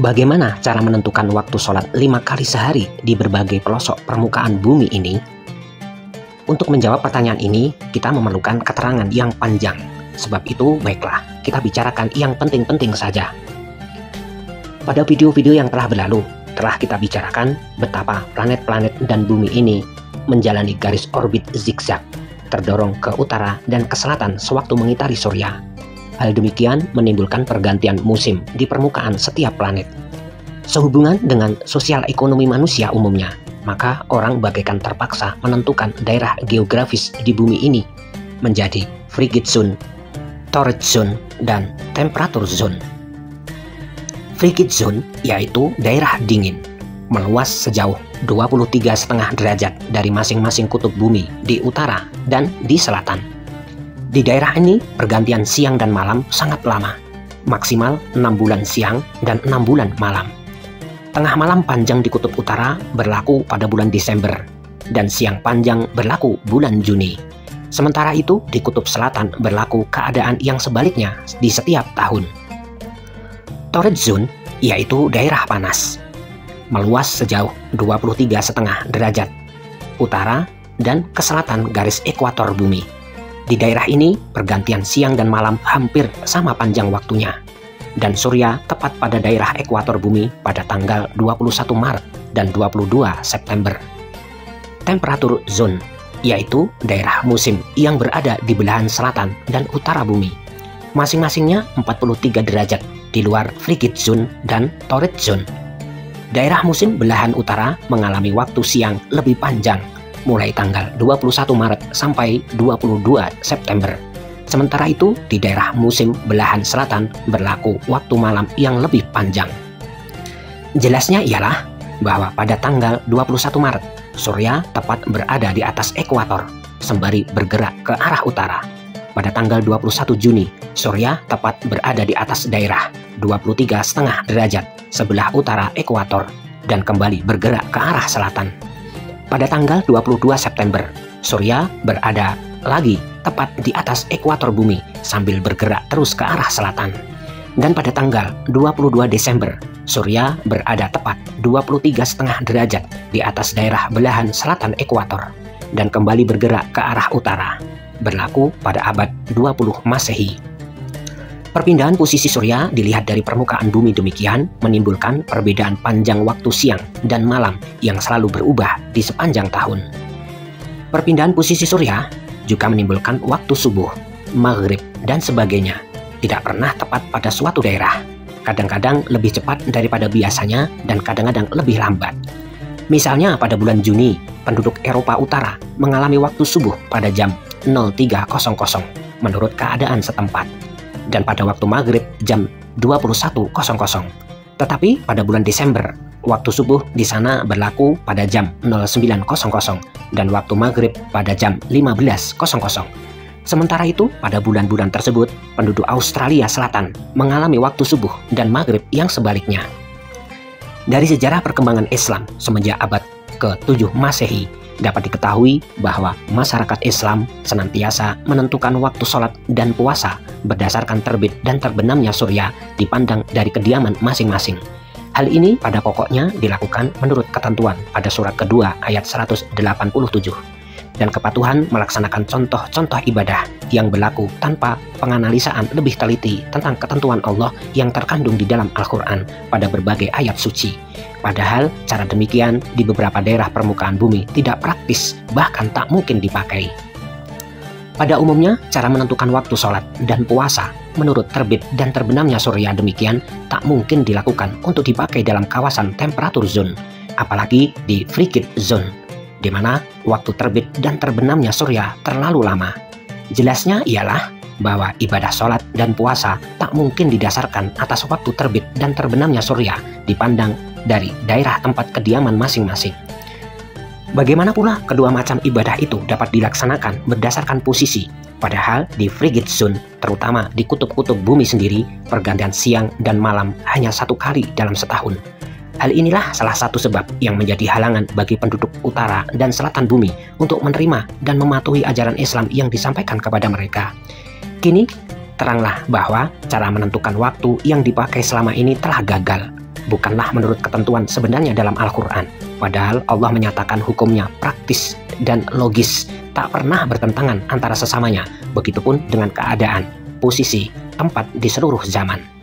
Bagaimana cara menentukan waktu sholat 5 kali sehari di berbagai pelosok permukaan bumi ini? Untuk menjawab pertanyaan ini, kita memerlukan keterangan yang panjang. Sebab itu, baiklah, kita bicarakan yang penting-penting saja. Pada video-video yang telah berlalu, telah kita bicarakan betapa planet-planet dan bumi ini menjalani garis orbit zigzag, terdorong ke utara dan ke selatan sewaktu mengitari surya. Hal demikian menimbulkan pergantian musim di permukaan setiap planet. Sehubungan dengan sosial ekonomi manusia umumnya, maka orang bagaikan terpaksa menentukan daerah geografis di bumi ini menjadi frigid zone, torrid zone, dan temperature zone. Frigid zone yaitu daerah dingin, meluas sejauh 23,5 derajat dari masing-masing kutub bumi di utara dan di selatan. Di daerah ini, pergantian siang dan malam sangat lama, maksimal 6 bulan siang dan 6 bulan malam. Tengah malam panjang di kutub utara berlaku pada bulan Desember, dan siang panjang berlaku bulan Juni. Sementara itu, di kutub selatan berlaku keadaan yang sebaliknya di setiap tahun. Torrid zone yaitu daerah panas, meluas sejauh 23,5 derajat utara dan ke selatan garis ekuator bumi. Di daerah ini, pergantian siang dan malam hampir sama panjang waktunya, dan surya tepat pada daerah ekuator bumi pada tanggal 21 Maret dan 22 September. Temperature zone yaitu daerah musim yang berada di belahan selatan dan utara bumi, masing-masingnya 43 derajat di luar frigid zone dan torrid zone. Daerah musim belahan utara mengalami waktu siang lebih panjang, mulai tanggal 21 Maret sampai 22 September. Sementara itu, di daerah musim belahan selatan berlaku waktu malam yang lebih panjang. Jelasnya ialah bahwa pada tanggal 21 Maret, surya tepat berada di atas ekuator, sembari bergerak ke arah utara. Pada tanggal 21 Juni, surya tepat berada di atas daerah 23,5 derajat sebelah utara ekuator dan kembali bergerak ke arah selatan. Pada tanggal 22 September, surya berada lagi tepat di atas ekuator bumi sambil bergerak terus ke arah selatan. Dan pada tanggal 22 Desember, surya berada tepat 23,5 derajat di atas daerah belahan selatan ekuator dan kembali bergerak ke arah utara. Berlaku pada abad 20 Masehi. Perpindahan posisi surya dilihat dari permukaan bumi demikian menimbulkan perbedaan panjang waktu siang dan malam yang selalu berubah di sepanjang tahun. Perpindahan posisi surya juga menimbulkan waktu subuh, maghrib, dan sebagainya tidak pernah tepat pada suatu daerah. Kadang-kadang lebih cepat daripada biasanya dan kadang-kadang lebih lambat. Misalnya pada bulan Juni, penduduk Eropa Utara mengalami waktu subuh pada jam 03.00 menurut keadaan setempat, dan pada waktu maghrib jam 21.00. Tetapi pada bulan Desember, waktu subuh di sana berlaku pada jam 09.00 dan waktu maghrib pada jam 15.00. Sementara itu, pada bulan-bulan tersebut, penduduk Australia Selatan mengalami waktu subuh dan maghrib yang sebaliknya. Dari sejarah perkembangan Islam semenjak abad ke-7 Masehi, dapat diketahui bahwa masyarakat Islam senantiasa menentukan waktu sholat dan puasa berdasarkan terbit dan terbenamnya surya dipandang dari kediaman masing-masing. Hal ini pada pokoknya dilakukan menurut ketentuan pada surat kedua ayat 187, dan kepatuhan melaksanakan contoh-contoh ibadah yang berlaku tanpa penganalisaan lebih teliti tentang ketentuan Allah yang terkandung di dalam Al-Quran pada berbagai ayat suci. Padahal cara demikian di beberapa daerah permukaan bumi tidak praktis, bahkan tak mungkin dipakai. Pada umumnya, cara menentukan waktu sholat dan puasa menurut terbit dan terbenamnya surya demikian tak mungkin dilakukan untuk dipakai dalam kawasan temperature zone, apalagi di frigid zone, di mana waktu terbit dan terbenamnya surya terlalu lama. Jelasnya ialah bahwa ibadah sholat dan puasa tak mungkin didasarkan atas waktu terbit dan terbenamnya surya dipandang dari daerah tempat kediaman masing-masing. Bagaimana pula kedua macam ibadah itu dapat dilaksanakan berdasarkan posisi, padahal di frigid zone, terutama di kutub-kutub bumi sendiri, pergantian siang dan malam hanya 1 kali dalam setahun. Hal inilah salah satu sebab yang menjadi halangan bagi penduduk utara dan selatan bumi untuk menerima dan mematuhi ajaran Islam yang disampaikan kepada mereka. Kini, teranglah bahwa cara menentukan waktu yang dipakai selama ini telah gagal. bukanlah menurut ketentuan sebenarnya dalam Al-Quran. Padahal Allah menyatakan hukumnya praktis dan logis, tak pernah bertentangan antara sesamanya. Begitupun dengan keadaan, posisi, tempat di seluruh zaman.